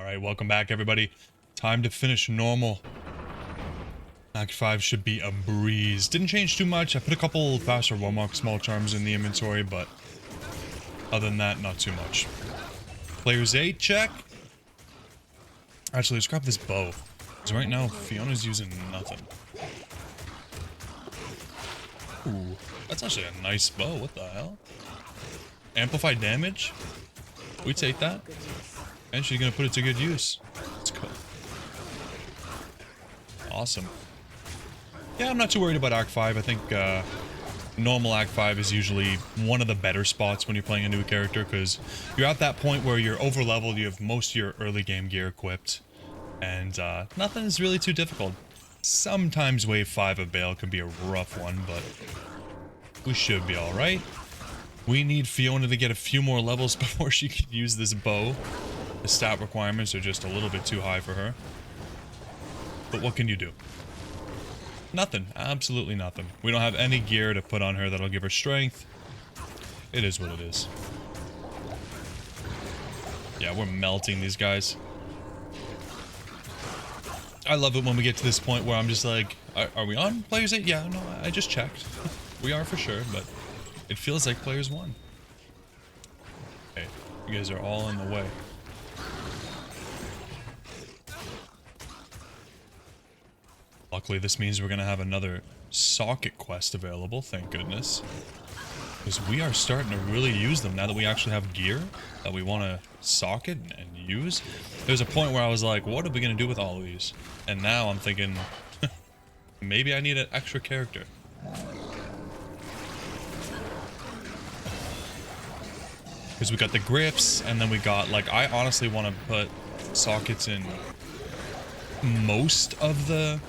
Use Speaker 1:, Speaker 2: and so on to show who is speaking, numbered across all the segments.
Speaker 1: Alright, welcome back everybody. Time to finish normal. Act 5 should be a breeze. Didn't change too much. I put a couple faster warm-up small charms in the inventory, but other than that, not too much. Players 8, check. Actually, let's grab this bow. Because right now, Fiona's using nothing. Ooh, that's actually a nice bow. What the hell? Amplified damage? We take that. And she's gonna put it to good use. Let's go. Awesome. Yeah, I'm not too worried about Act 5. I think normal Act 5 is usually one of the better spots when you're playing a new character, because you're at that point where you're over leveled, you have most of your early game gear equipped, and nothing is really too difficult. Sometimes Wave 5 of Baal can be a rough one, but we should be alright. We need Fiona to get a few more levels before she can use this bow. The stat requirements are just a little bit too high for her. But what can you do? Nothing. Absolutely nothing. We don't have any gear to put on her that'll give her strength. It is what it is. Yeah, we're melting these guys. I love it when we get to this point where I'm just like, are we on Players 8? Yeah, no, I just checked. We are for sure, but it feels like Players 1. Okay, you guys are all in the way. Luckily, this means we're going to have another socket quest available, thank goodness. Because we are starting to really use them now that we actually have gear that we want to socket and use. There's a point where I was like, what are we going to do with all of these? And now I'm thinking, maybe I need an extra character. Because we got the grips, and then we got, like, I honestly want to put sockets in most of the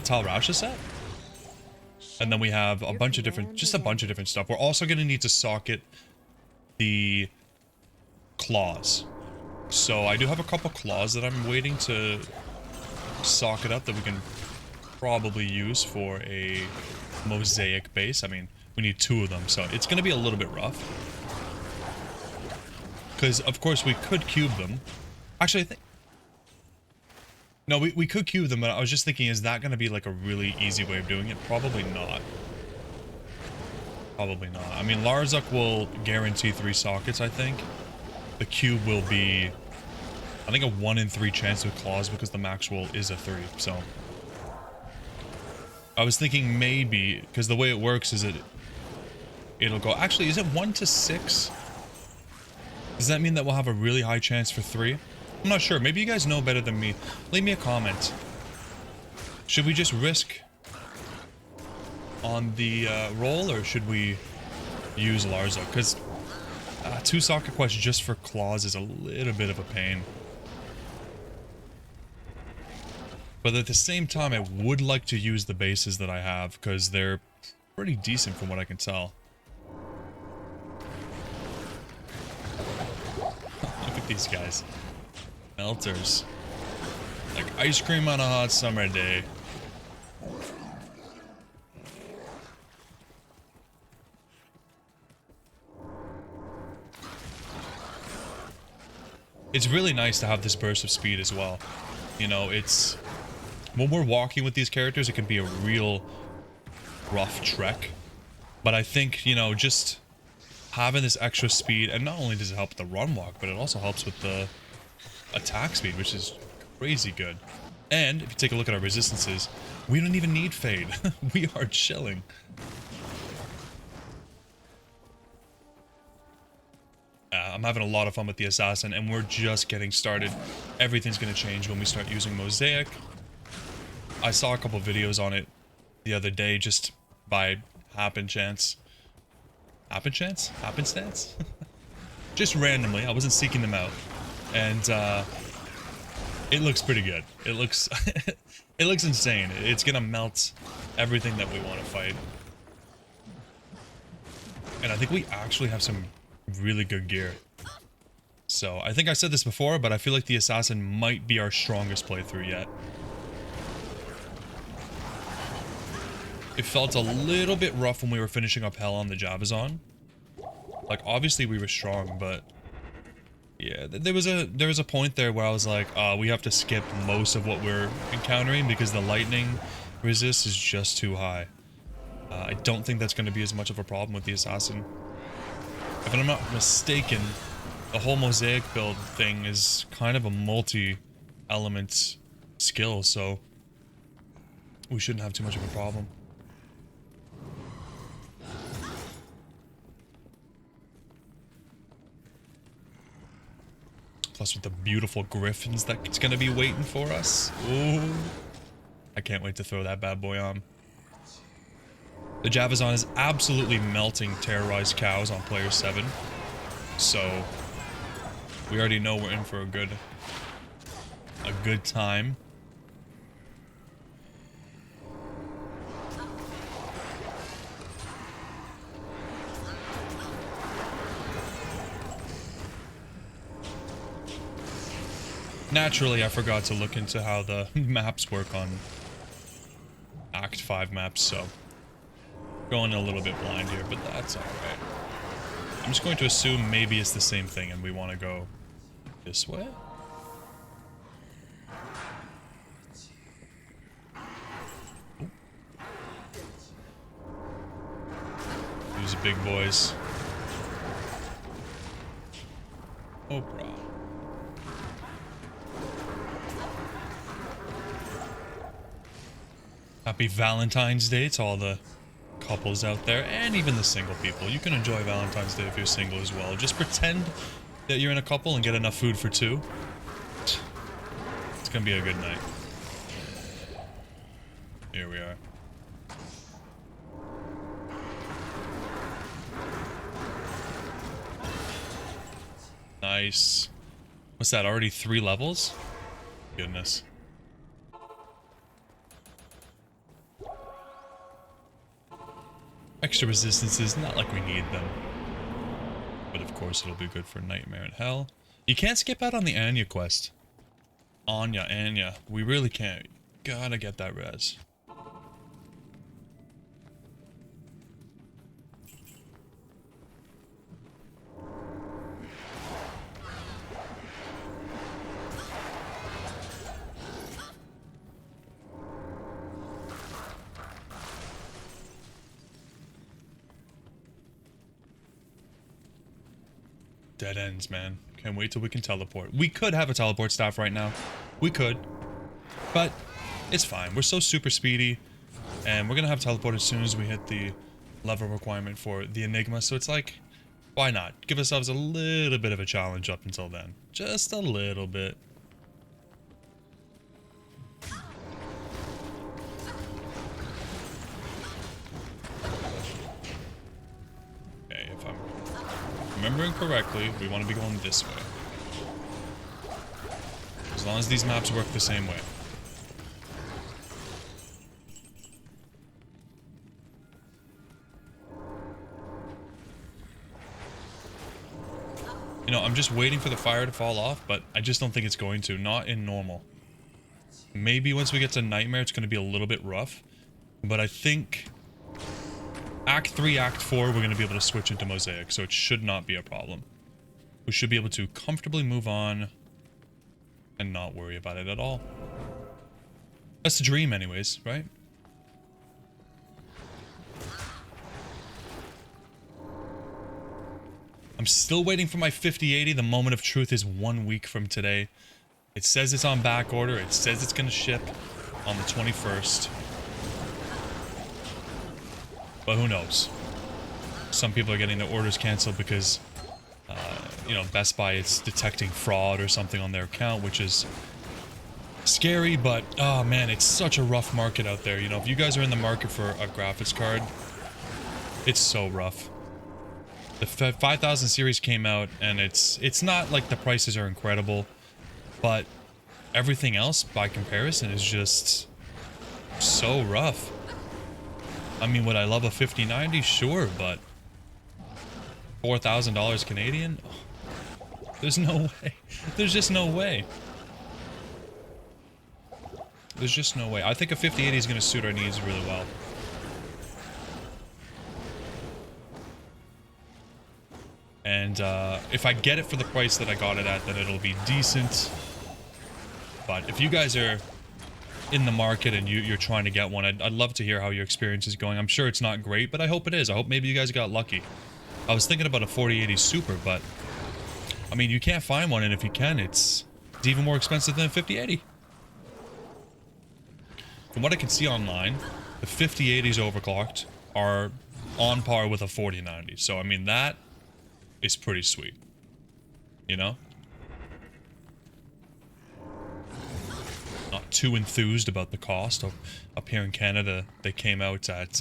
Speaker 1: Tal Rasha set. And then we have a bunch of different, just a bunch of different stuff. We're also going to need to socket the claws. So I do have a couple claws that I'm waiting to socket up that we can probably use for a mosaic base. I mean, we need 2 of them, so it's going to be a little bit rough. Because, of course, we could cube them. Actually, I think... No, we could cube them, but I was just thinking, is that going to be like a really easy way of doing it? Probably not. Probably not. I mean, Larzuk will guarantee 3 sockets, I think. The cube will be, I think, a 1 in 3 chance with claws because the max roll is a 3, so. I was thinking maybe, because the way it works is it'll go, actually, is it 1 to 6? Does that mean that we'll have a really high chance for 3? I'm not sure. Maybe you guys know better than me. Leave me a comment. Should we just risk on the roll, or should we use Larzo? Because 2 socket quests just for claws is a little bit of a pain. But at the same time, I would like to use the bases that I have, because they're pretty decent from what I can tell. Look at these guys. Melters. Like ice cream on a hot summer day. It's really nice to have this burst of speed as well. You know, it's... when we're walking with these characters, it can be a real rough trek. But I think, you know, just having this extra speed, and not only does it help the run walk, but it also helps with the attack speed, which is crazy good. And if you take a look at our resistances, we don't even need fade. We are chilling. I'm having a lot of fun with the assassin, and we're just getting started. Everything's going to change when we start using mosaic. I saw a couple videos on it the other day just by happenstance. Happenstance? Just randomly. I wasn't seeking them out. And it looks pretty good. It looks it looks insane. It's gonna melt everything that we want to fight. And I think we actually have some really good gear. So I think I said this before, but I feel like the assassin might be our strongest playthrough yet. It felt a little bit rough when we were finishing up Hell on the Javazon. Like, obviously we were strong, but Yeah, there was a point there where I was like, we have to skip most of what we're encountering because the lightning resist is just too high. I don't think that's going to be as much of a problem with the assassin. If I'm not mistaken, the whole mosaic build thing is kind of a multi-element skill, so we shouldn't have too much of a problem. Plus with the beautiful griffins that's gonna be waiting for us. Ooh. I can't wait to throw that bad boy on. The Javazon is absolutely melting terrorized cows on player 7. So we already know we're in for a good time. Naturally, I forgot to look into how the maps work on Act 5 maps, so going a little bit blind here, but that's alright. I'm just going to assume maybe it's the same thing and we want to go this way? Ooh. These big boys. Oh, bro. Happy Valentine's Day to all the couples out there, and even the single people. You can enjoy Valentine's Day if you're single as well. Just pretend that you're in a couple and get enough food for 2. It's gonna be a good night. Here we are. Nice. What's that, already 3 levels? Goodness. Extra resistances, not like we need them. But of course it'll be good for Nightmare in Hell. You can't skip out on the Anya quest. Anya. We really can't. Gotta get that res. Dead ends, man. Can't wait till we can teleport. We could have a teleport staff right now. We could. But it's fine. We're so super speedy. And we're going to have teleport as soon as we hit the level requirement for the Enigma. So it's like, why not? Give ourselves a little bit of a challenge up until then. Just a little bit. Okay, if I'm remembering correctly, we want to be going this way. As long as these maps work the same way. You know, I'm just waiting for the fire to fall off, but I just don't think it's going to. Not in normal. Maybe once we get to Nightmare, it's going to be a little bit rough. But I think Act 3, Act 4, we're going to be able to switch into Mosaic, so it should not be a problem. We should be able to comfortably move on and not worry about it at all. That's the dream anyways, right? I'm still waiting for my 5080. The moment of truth is 1 week from today. It says it's on back order. It says it's going to ship on the 21st. But who knows? Some people are getting their orders canceled because, you know, Best Buy is detecting fraud or something on their account, which is scary, but, oh man, it's such a rough market out there. You know, if you guys are in the market for a graphics card, it's so rough. The 5000 series came out, and it's not like the prices are incredible, but everything else, by comparison, is just so rough. I mean, would I love a 5090? Sure, but $4,000 Canadian? Oh, there's no way. There's just no way. There's just no way. I think a 5080 is going to suit our needs really well. And And if I get it for the price that I got it at, then it'll be decent. But if you guys are in the market and you're trying to get one, I'd love to hear how your experience is going. I'm sure it's not great, but I hope it is. I hope maybe you guys got lucky. I was thinking about a 4080 Super, but I mean, you can't find one, and if you can, it's even more expensive than a 5080. From what I can see online, the 5080s overclocked are on par with a 4090. So I mean, that is pretty sweet, you know? Not too enthused about the cost. Up here in Canada, they came out at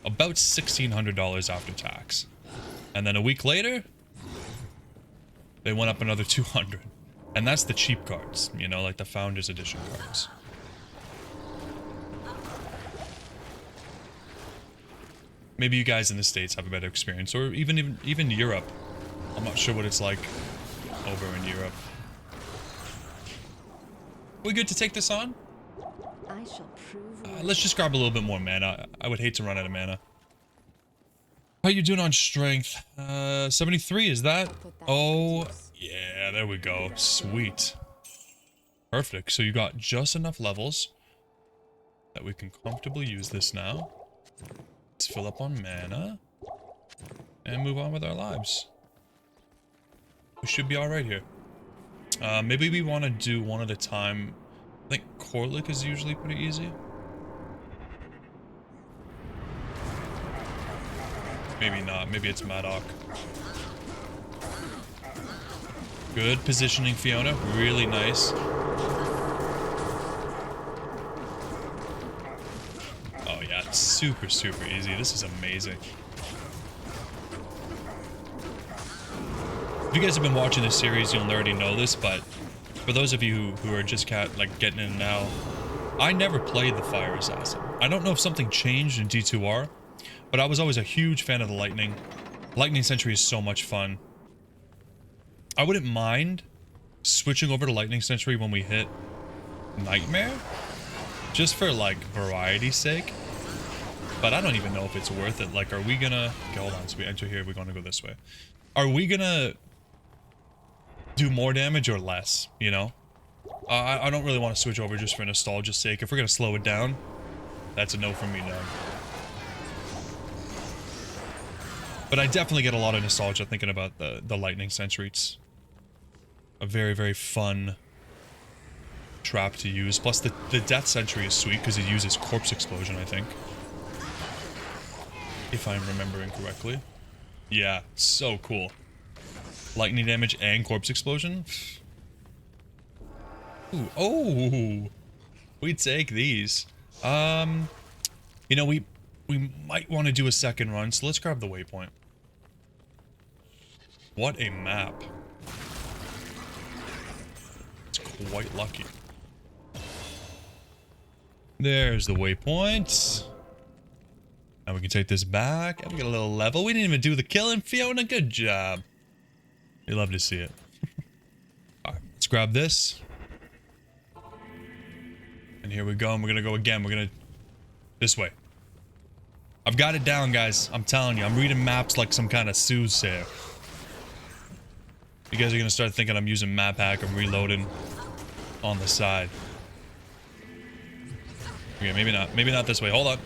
Speaker 1: about $1,600 after tax. And then a week later, they went up another $200. And that's the cheap cards, you know, like the Founders Edition cards. Maybe you guys in the States have a better experience, or even Europe. I'm not sure what it's like over in Europe. We good to take this on?
Speaker 2: I shall prove
Speaker 1: Let's just grab a little bit more mana. I would hate to run out of mana. How you doing on strength? 73, is that? Oh, yeah, there we go. Sweet. Perfect. So you got just enough levels that we can comfortably use this now. Let's fill up on mana and move on with our lives. We should be alright here. Maybe we want to do one at a time. I think Corlick is usually pretty easy. Maybe not. Maybe it's Madoc. Good positioning, Fiona. Really nice. Oh yeah, it's super, super easy. This is amazing. If you guys have been watching this series, you'll already know this, but for those of you who are just getting in now, I never played the Fire Assassin. I don't know if something changed in D2R, but I was always a huge fan of the Lightning. Lightning Sentry is so much fun. I wouldn't mind switching over to Lightning Sentry when we hit Nightmare, just for like variety's sake. But I don't even know if it's worth it. Like, are we gonna... Okay, hold on. So we enter here. We're gonna go this way. Are we gonna do more damage or less, you know? I don't really want to switch over just for nostalgia's sake. If we're gonna slow it down, that's a no from me, dog. But I definitely get a lot of nostalgia thinking about the Lightning Sentry. It's a very, very fun trap to use. Plus, the Death Sentry is sweet because it uses Corpse Explosion, I think. If I'm remembering correctly. Yeah, so cool. Lightning damage and Corpse Explosion. Ooh, oh, we take these. You know, we might want to do a second run, so let's grab the waypoint. What a map. It's quite lucky. There's the waypoint. Now we can take this back, and we get a little level. We didn't even do the killing, Fiona. Good job. You love to see it. Alright, let's grab this. And here we go, and we're gonna go again. We're gonna... this way. I've got it down, guys. I'm telling you, I'm reading maps like some kind of soothsayer. You guys are gonna start thinking I'm using map hack and reloading on the side. Okay, maybe not. Maybe not this way. Hold on.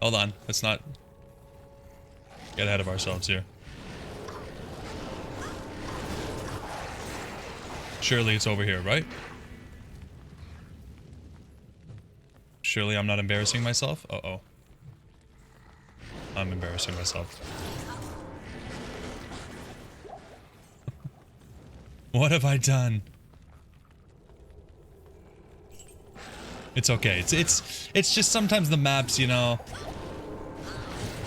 Speaker 1: Hold on. Let's not get ahead of ourselves here. Surely it's over here, right? Surely I'm not embarrassing myself? Uh-oh. I'm embarrassing myself. What have I done? It's okay. It's just sometimes the maps, you know.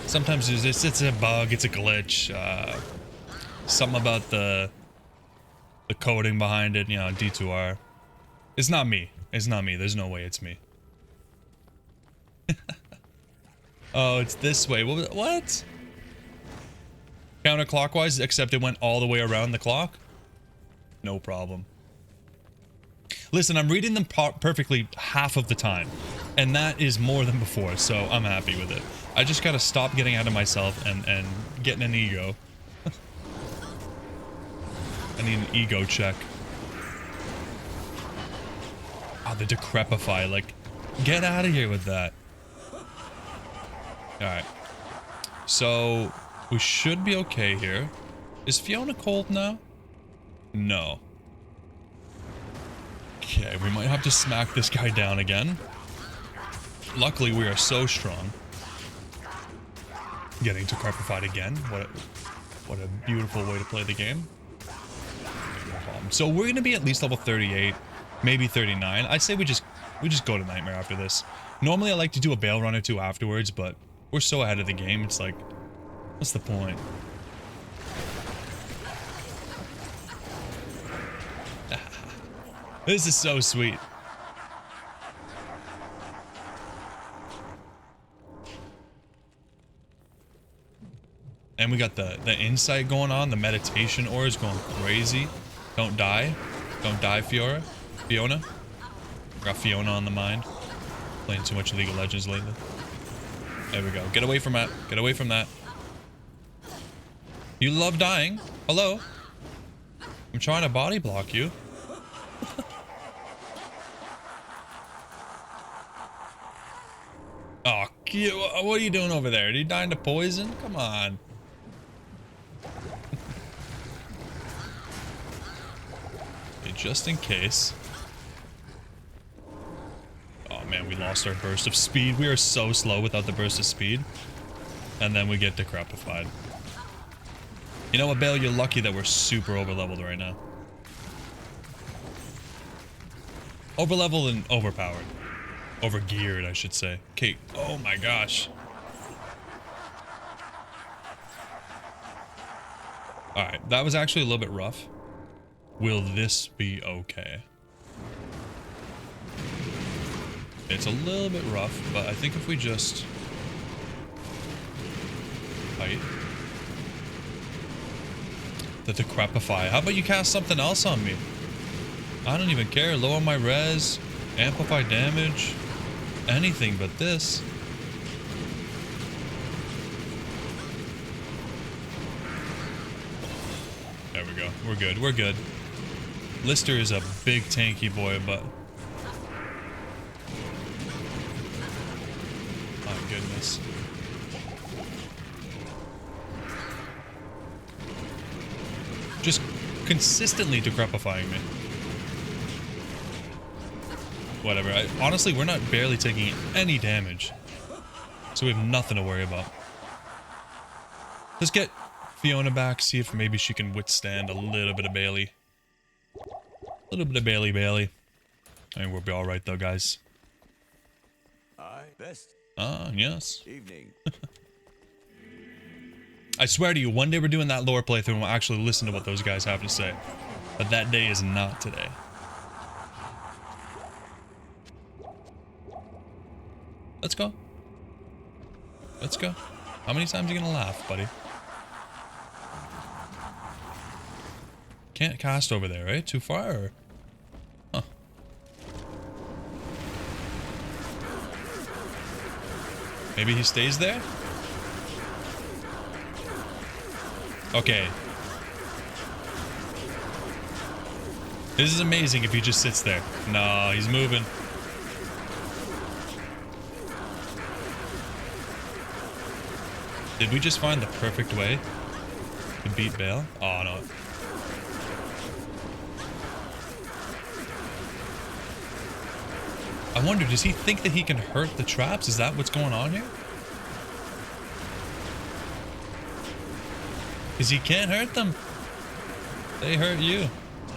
Speaker 1: Sometimes it's a bug, it's a glitch. Something about the coding behind it, you know, D2R. It's not me. It's not me. There's no way it's me. Oh, it's this way. What? Counterclockwise, except it went all the way around the clock? No problem. Listen, I'm reading them perfectly half of the time. And that is more than before, so I'm happy with it. I just gotta stop getting out of myself and getting an ego. I need an ego check. Ah, the decrepify, like, get out of here with that. Alright. So, we should be okay here. Is Fiona cold now? No. Okay, we might have to smack this guy down again. Luckily, we are so strong. Getting decrepified again. What a beautiful way to play the game. No problem. So we're gonna be at least level 38, maybe 39. I say we just go to Nightmare after this. Normally I like to do a Baal run or two afterwards, but we're so ahead of the game, it's like, what's the point? This is so sweet. And we got the insight going on, the meditation aura is going crazy. Don't die. Don't die, Fiona. Got Fiona on the mind. Playing too much League of Legends lately. There we go. Get away from that. Get away from that. You love dying. Hello? I'm trying to body block you. Oh, what are you doing over there? Are you dying to poison? Come on. Okay, just in case. Oh man, we lost our burst of speed. We are so slow without the burst of speed. And then we get decrepified. You know what, Baal? You're lucky that we're super overleveled right now. Overleveled and overpowered. Overgeared, I should say. Okay. Oh my gosh. Alright, that was actually a little bit rough. Will this be okay? It's a little bit rough, but I think if we just fight the decrepify. How about you cast something else on me? I don't even care. Lower my res, amplify damage, anything but this. There we go. We're good. We're good. Lister is a big tanky boy, but my goodness. Just consistently decrepifying me. Whatever. Honestly, we're not barely taking any damage. So we have nothing to worry about. Let's get Fiona back, see if maybe she can withstand a little bit of Bailey. A little bit of Bailey. I think we'll be alright though, guys.
Speaker 3: Best
Speaker 1: Yes.
Speaker 3: evening.
Speaker 1: I swear to you, one day we're doing that lore playthrough and we'll actually listen to what those guys have to say. But that day is not today. Let's go. Let's go. How many times are you gonna laugh, buddy? Can't cast over there, right? Too far, or? Huh. Maybe he stays there? Okay. This is amazing if he just sits there. No, he's moving. Did we just find the perfect way to beat Baal? Oh, no. I wonder, does he think that he can hurt the traps? Is that what's going on here? Because he can't hurt them. They hurt you.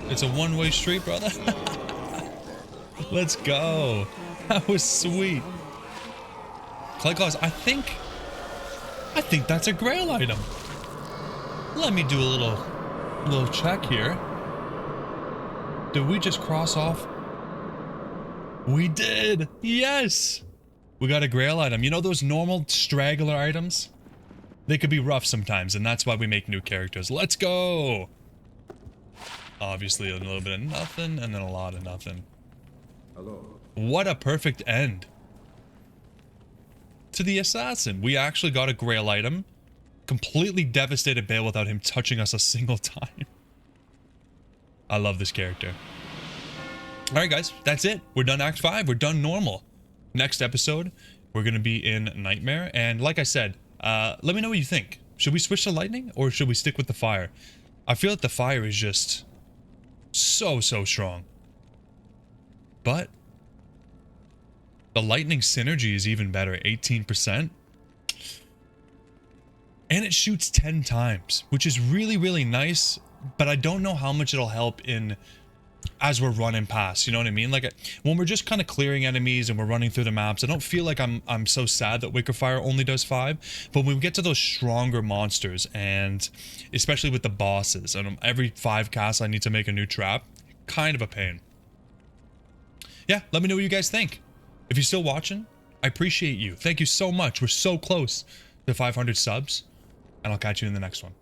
Speaker 1: It's a one-way street, brother. Let's go. That was sweet. Clay Claws, I think that's a Grail item. Let me do a little check here. Did we just cross off? We did. Yes. We got a Grail item. You know those normal straggler items? They could be rough sometimes, and that's why we make new characters. Let's go. Obviously, a little bit of nothing, and then a lot of nothing. What a perfect end to the assassin. We actually got a Grail item. Completely devastated Baal without him touching us a single time. I love this character. Alright guys, that's it. We're done Act 5. We're done normal. Next episode, we're going to be in Nightmare. And like I said, let me know what you think. Should we switch to lightning or should we stick with the fire? I feel like the fire is just so strong. But the lightning synergy is even better, 18%. And it shoots 10 times, which is really nice, but I don't know how much it'll help in as we're running past, you know what I mean? Like when we're just kind of clearing enemies and we're running through the maps, I don't feel like I'm so sad that Wicker Fire only does 5, but when we get to those stronger monsters, and especially with the bosses, and every 5 casts I need to make a new trap, kind of a pain. Yeah, let me know what you guys think. If you're still watching, I appreciate you. Thank you so much. We're so close to 500 subs, and I'll catch you in the next one.